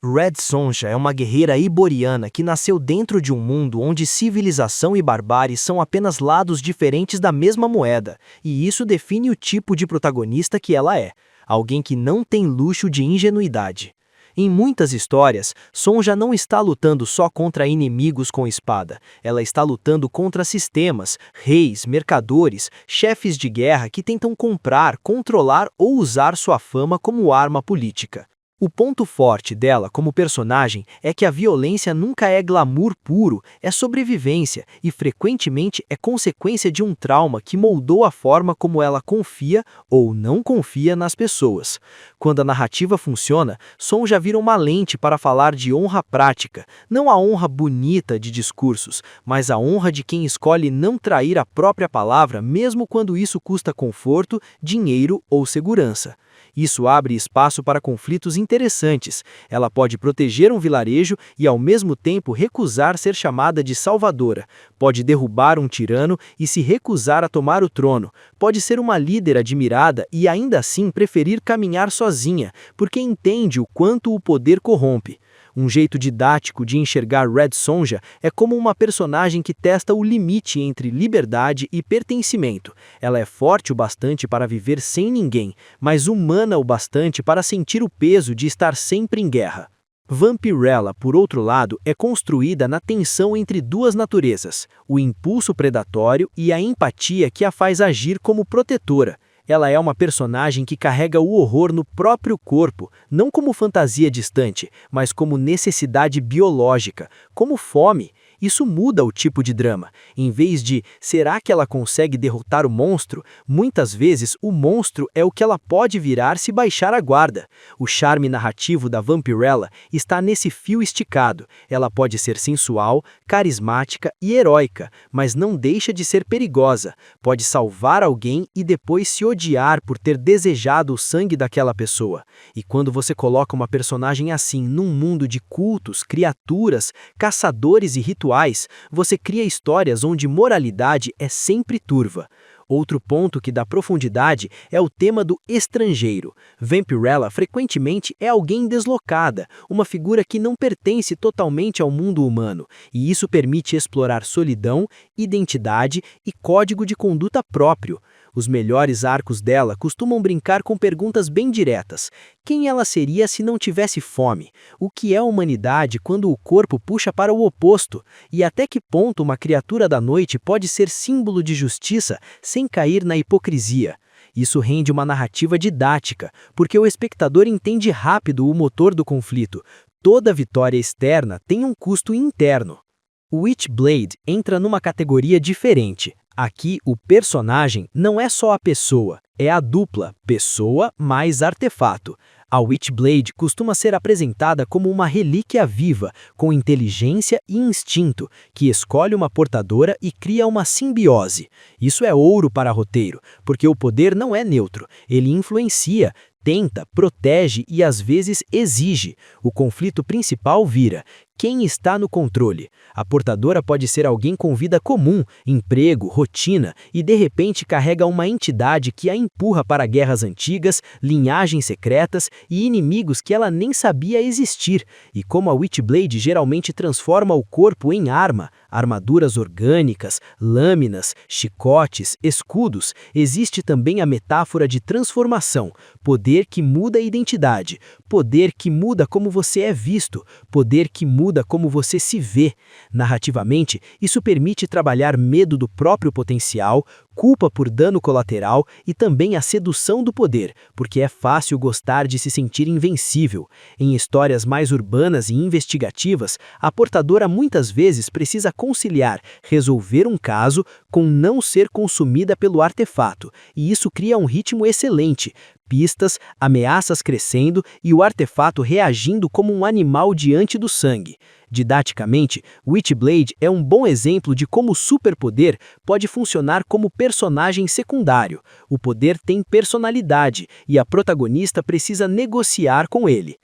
Red Sonja é uma guerreira iboriana que nasceu dentro de um mundo onde civilização e barbárie são apenas lados diferentes da mesma moeda, e isso define o tipo de protagonista que ela é, alguém que não tem luxo de ingenuidade. Em muitas histórias, Sonja não está lutando só contra inimigos com espada, ela está lutando contra sistemas, reis, mercadores, chefes de guerra que tentam comprar, controlar ou usar sua fama como arma política. O ponto forte dela como personagem é que a violência nunca é glamour puro, é sobrevivência e frequentemente é consequência de um trauma que moldou a forma como ela confia ou não confia nas pessoas. Quando a narrativa funciona, Sonja vira uma lente para falar de honra prática, não a honra bonita de discursos, mas a honra de quem escolhe não trair a própria palavra mesmo quando isso custa conforto, dinheiro ou segurança. Isso abre espaço para conflitos interessantes. Ela pode proteger um vilarejo e, ao mesmo tempo, recusar ser chamada de salvadora. Pode derrubar um tirano e se recusar a tomar o trono. Pode ser uma líder admirada e, ainda assim, preferir caminhar sozinha, porque entende o quanto o poder corrompe. Um jeito didático de enxergar Red Sonja é como uma personagem que testa o limite entre liberdade e pertencimento. Ela é forte o bastante para viver sem ninguém, mas humana o bastante para sentir o peso de estar sempre em guerra. Vampirella, por outro lado, é construída na tensão entre duas naturezas, o impulso predatório e a empatia que a faz agir como protetora. Ela é uma personagem que carrega o horror no próprio corpo, não como fantasia distante, mas como necessidade biológica, como fome. Isso muda o tipo de drama. Em vez de será que ela consegue derrotar o monstro, muitas vezes o monstro é o que ela pode virar se baixar a guarda. O charme narrativo da Vampirella está nesse fio esticado. Ela pode ser sensual, carismática e heróica, mas não deixa de ser perigosa. Pode salvar alguém e depois se odiar por ter desejado o sangue daquela pessoa. E quando você coloca uma personagem assim num mundo de cultos, criaturas, caçadores e rituais, você cria histórias onde moralidade é sempre turva. Outro ponto que dá profundidade é o tema do estrangeiro. Vampirella frequentemente é alguém deslocada, uma figura que não pertence totalmente ao mundo humano, e isso permite explorar solidão, identidade e código de conduta próprio. Os melhores arcos dela costumam brincar com perguntas bem diretas. Quem ela seria se não tivesse fome? O que é a humanidade quando o corpo puxa para o oposto? E até que ponto uma criatura da noite pode ser símbolo de justiça sem cair na hipocrisia? Isso rende uma narrativa didática, porque o espectador entende rápido o motor do conflito. Toda vitória externa tem um custo interno. Witchblade entra numa categoria diferente. Aqui, o personagem não é só a pessoa, é a dupla, pessoa mais artefato. A Witchblade costuma ser apresentada como uma relíquia viva, com inteligência e instinto, que escolhe uma portadora e cria uma simbiose. Isso é ouro para roteiro, porque o poder não é neutro, ele influencia, tenta, protege e às vezes exige. O conflito principal vira: quem está no controle? A portadora pode ser alguém com vida comum, emprego, rotina, e de repente carrega uma entidade que a empurra para guerras antigas, linhagens secretas e inimigos que ela nem sabia existir. E como a Witchblade geralmente transforma o corpo em arma, armaduras orgânicas, lâminas, chicotes, escudos, existe também a metáfora de transformação, poder que muda a identidade, poder que muda como você é visto, poder que muda como você se vê. Narrativamente, isso permite trabalhar medo do próprio potencial, culpa por dano colateral e também a sedução do poder, porque é fácil gostar de se sentir invencível. Em histórias mais urbanas e investigativas, a portadora muitas vezes precisa conciliar, resolver um caso com não ser consumida pelo artefato, e isso cria um ritmo excelente. Pistas, ameaças crescendo e o artefato reagindo como um animal diante do sangue. Didaticamente, Witchblade é um bom exemplo de como o superpoder pode funcionar como personagem secundário. O poder tem personalidade e a protagonista precisa negociar com ele.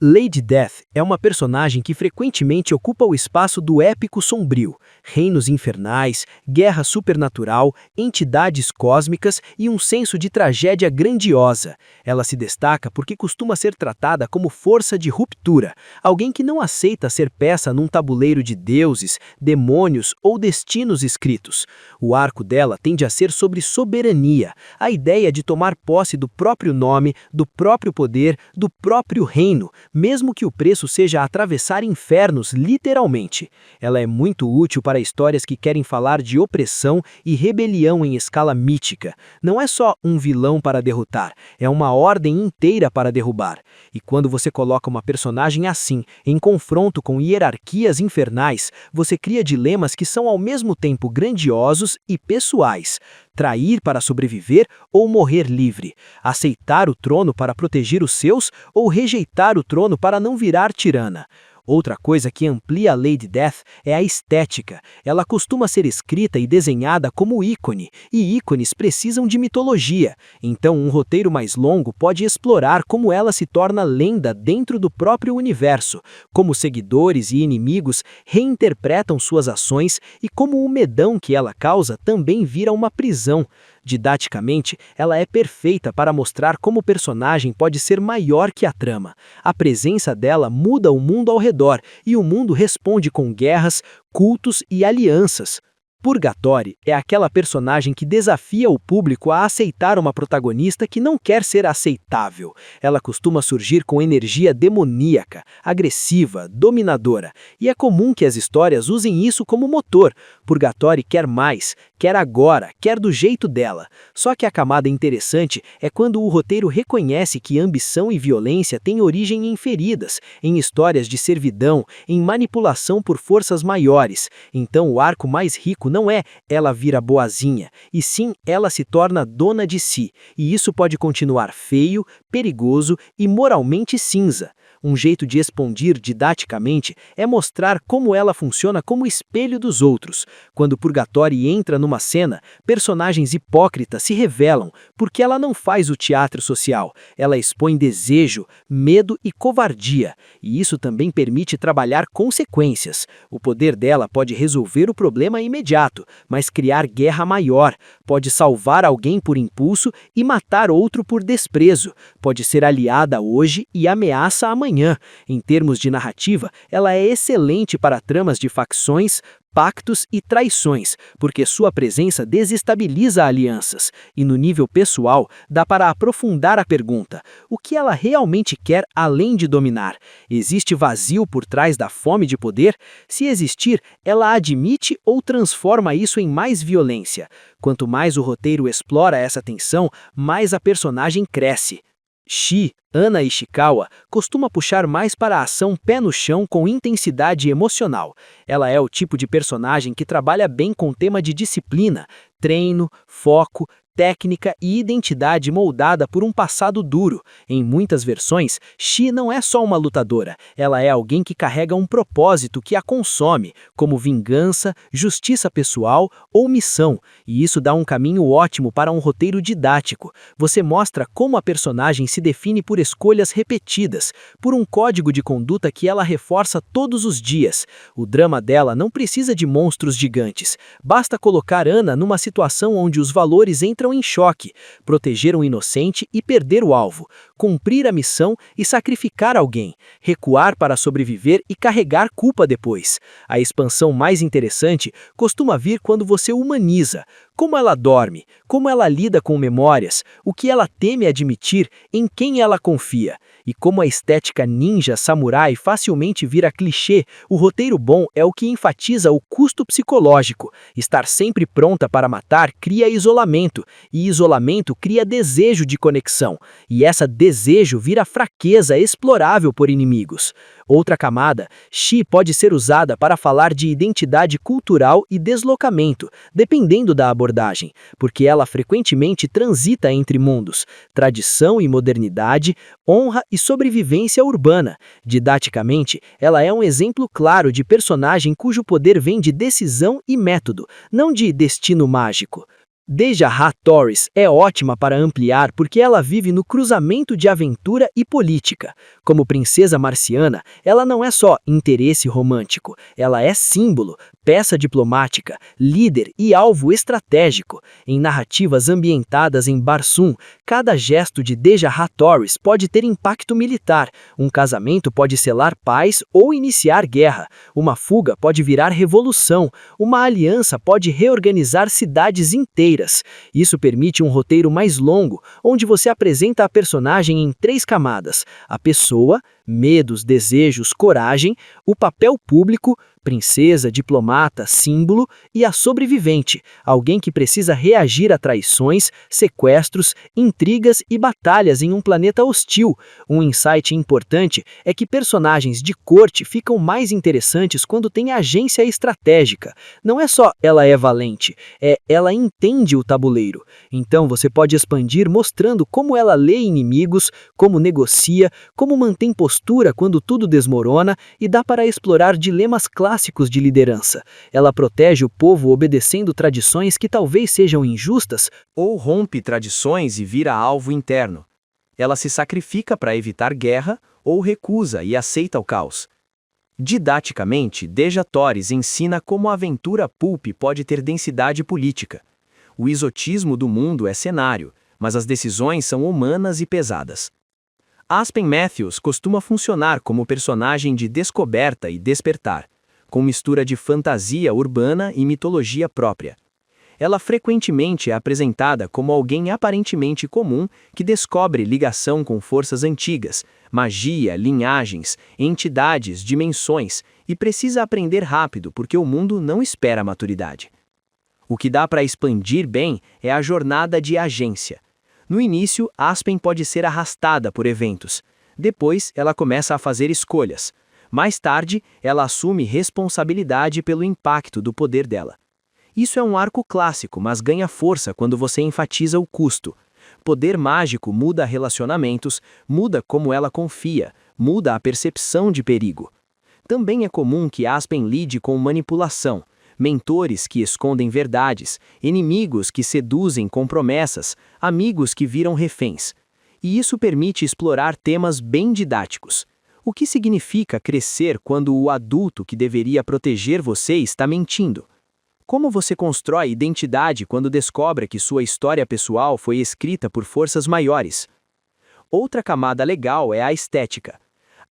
Lady Death é uma personagem que frequentemente ocupa o espaço do épico sombrio, reinos infernais, guerra supernatural, entidades cósmicas e um senso de tragédia grandiosa. Ela se destaca porque costuma ser tratada como força de ruptura, alguém que não aceita ser peça num tabuleiro de deuses, demônios ou destinos escritos. O arco dela tende a ser sobre soberania, a ideia de tomar posse do próprio nome, do próprio poder, do próprio reino, mesmo que o preço seja atravessar infernos literalmente. Ela é muito útil para histórias que querem falar de opressão e rebelião em escala mítica. Não é só um vilão para derrotar, é uma ordem inteira para derrubar. E quando você coloca uma personagem assim, em confronto com hierarquias infernais, você cria dilemas que são ao mesmo tempo grandiosos e pessoais. Trair para sobreviver ou morrer livre? Aceitar o trono para proteger os seus ou rejeitar o trono para não virar tirana? Outra coisa que amplia a Lady Death é a estética. Ela costuma ser escrita e desenhada como ícone, e ícones precisam de mitologia. Então, um roteiro mais longo pode explorar como ela se torna lenda dentro do próprio universo, como seguidores e inimigos reinterpretam suas ações e como o medão que ela causa também vira uma prisão. Didaticamente, ela é perfeita para mostrar como o personagem pode ser maior que a trama. A presença dela muda o mundo ao redor, e o mundo responde com guerras, cultos e alianças. Purgatório é aquela personagem que desafia o público a aceitar uma protagonista que não quer ser aceitável. Ela costuma surgir com energia demoníaca, agressiva, dominadora, e é comum que as histórias usem isso como motor. Purgatório quer mais, quer agora, quer do jeito dela. Só que a camada interessante é quando o roteiro reconhece que ambição e violência têm origem em feridas, em histórias de servidão, em manipulação por forças maiores. Então o arco mais rico não é ela vira boazinha, e sim ela se torna dona de si, e isso pode continuar feio, perigoso e moralmente cinza. Um jeito de expandir didaticamente é mostrar como ela funciona como espelho dos outros. Quando Purgatório entra numa cena, personagens hipócritas se revelam, porque ela não faz o teatro social, ela expõe desejo, medo e covardia, e isso também permite trabalhar consequências. O poder dela pode resolver o problema imediato, mas criar guerra maior, pode salvar alguém por impulso e matar outro por desprezo, pode ser aliada hoje e ameaça amanhã. Em termos de narrativa, ela é excelente para tramas de facções, pactos e traições, porque sua presença desestabiliza alianças. E no nível pessoal, dá para aprofundar a pergunta: o que ela realmente quer além de dominar? Existe vazio por trás da fome de poder? Se existir, ela admite ou transforma isso em mais violência? Quanto mais o roteiro explora essa tensão, mais a personagem cresce. Shi, Ana Ishikawa, costuma puxar mais para a ação pé no chão com intensidade emocional. Ela é o tipo de personagem que trabalha bem com o tema de disciplina, treino, foco, técnica e identidade moldada por um passado duro. Em muitas versões, Shi não é só uma lutadora, ela é alguém que carrega um propósito que a consome, como vingança, justiça pessoal ou missão, e isso dá um caminho ótimo para um roteiro didático. Você mostra como a personagem se define por escolhas repetidas, por um código de conduta que ela reforça todos os dias. O drama dela não precisa de monstros gigantes, basta colocar Ana numa situação onde os valores entram em choque, proteger um inocente e perder o alvo, cumprir a missão e sacrificar alguém, recuar para sobreviver e carregar culpa depois. A expansão mais interessante costuma vir quando você humaniza, como ela dorme, como ela lida com memórias, o que ela teme admitir, em quem ela confia. E como a estética ninja samurai facilmente vira clichê, o roteiro bom é o que enfatiza o custo psicológico. Estar sempre pronta para matar cria isolamento, e isolamento cria desejo de conexão, e essa desejo vira fraqueza explorável por inimigos. Outra camada, Shi pode ser usada para falar de identidade cultural e deslocamento, dependendo da abordagem, porque ela frequentemente transita entre mundos, tradição e modernidade, honra e sobrevivência urbana. Didaticamente, ela é um exemplo claro de personagem cujo poder vem de decisão e método, não de destino mágico. Deja Torres é ótima para ampliar porque ela vive no cruzamento de aventura e política. Como princesa marciana, ela não é só interesse romântico, ela é símbolo, peça diplomática, líder e alvo estratégico. Em narrativas ambientadas em Barsoom, cada gesto de Deja Torres pode ter impacto militar. Um casamento pode selar paz ou iniciar guerra. Uma fuga pode virar revolução. Uma aliança pode reorganizar cidades inteiras. Isso permite um roteiro mais longo, onde você apresenta a personagem em 3 camadas: a pessoa, medos, desejos, coragem, o papel público, princesa, diplomata, símbolo, e a sobrevivente, alguém que precisa reagir a traições, sequestros, intrigas e batalhas em um planeta hostil. Um insight importante é que personagens de corte ficam mais interessantes quando têm agência estratégica. Não é só ela é valente, ela entende o tabuleiro. Então você pode expandir mostrando como ela lê inimigos, como negocia, como mantém postura quando tudo desmorona, e dá para explorar dilemas clássicos de liderança. Ela protege o povo obedecendo tradições que talvez sejam injustas, ou rompe tradições e vira alvo interno. Ela se sacrifica para evitar guerra ou recusa e aceita o caos. Didaticamente, Deja Torres ensina como a aventura pulp pode ter densidade política. O exotismo do mundo é cenário, mas as decisões são humanas e pesadas. Aspen Matthews costuma funcionar como personagem de descoberta e despertar, com mistura de fantasia urbana e mitologia própria. Ela frequentemente é apresentada como alguém aparentemente comum que descobre ligação com forças antigas, magia, linhagens, entidades, dimensões, e precisa aprender rápido porque o mundo não espera maturidade. O que dá para expandir bem é a jornada de agência. No início, Aspen pode ser arrastada por eventos. Depois, ela começa a fazer escolhas. Mais tarde, ela assume responsabilidade pelo impacto do poder dela. Isso é um arco clássico, mas ganha força quando você enfatiza o custo. Poder mágico muda relacionamentos, muda como ela confia, muda a percepção de perigo. Também é comum que Aspen lide com manipulação. Mentores que escondem verdades, inimigos que seduzem com promessas, amigos que viram reféns. E isso permite explorar temas bem didáticos. O que significa crescer quando o adulto que deveria proteger você está mentindo? Como você constrói identidade quando descobre que sua história pessoal foi escrita por forças maiores? Outra camada legal é a estética.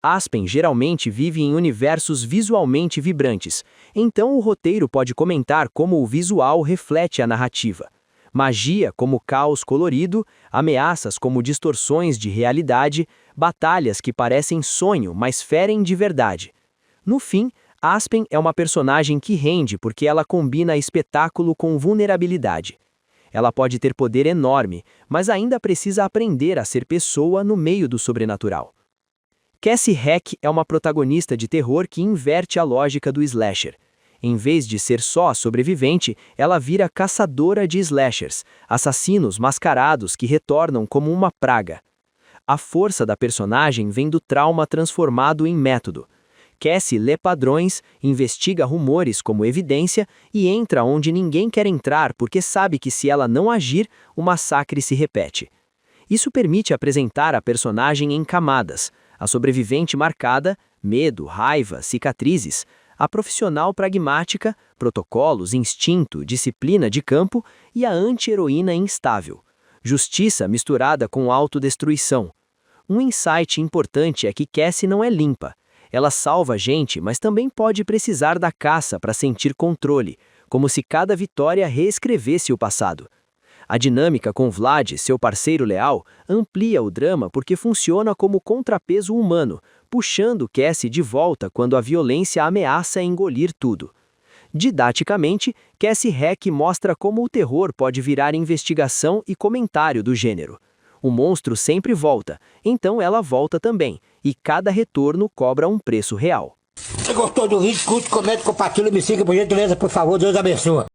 Aspen geralmente vive em universos visualmente vibrantes, então o roteiro pode comentar como o visual reflete a narrativa. Magia como caos colorido, ameaças como distorções de realidade, batalhas que parecem sonho, mas ferem de verdade. No fim, Aspen é uma personagem que rende porque ela combina espetáculo com vulnerabilidade. Ela pode ter poder enorme, mas ainda precisa aprender a ser pessoa no meio do sobrenatural. Cassie Heck é uma protagonista de terror que inverte a lógica do slasher. Em vez de ser só a sobrevivente, ela vira caçadora de slashers, assassinos mascarados que retornam como uma praga. A força da personagem vem do trauma transformado em método. Cassie lê padrões, investiga rumores como evidência e entra onde ninguém quer entrar porque sabe que se ela não agir, o massacre se repete. Isso permite apresentar a personagem em camadas. A sobrevivente marcada, medo, raiva, cicatrizes. A profissional pragmática, protocolos, instinto, disciplina de campo. E a anti-heroína instável. Justiça misturada com autodestruição. Um insight importante é que Cassie não é limpa. Ela salva gente, mas também pode precisar da caça para sentir controle, como se cada vitória reescrevesse o passado. A dinâmica com Vlad, seu parceiro leal, amplia o drama porque funciona como contrapeso humano, puxando Cassie de volta quando a violência ameaça engolir tudo. Didaticamente, Cassie Heck mostra como o terror pode virar investigação e comentário do gênero. O monstro sempre volta, então ela volta também, e cada retorno cobra um preço real. Se gostou do vídeo, curte, comente, compartilha, me siga por gentileza, por favor, Deus abençoe.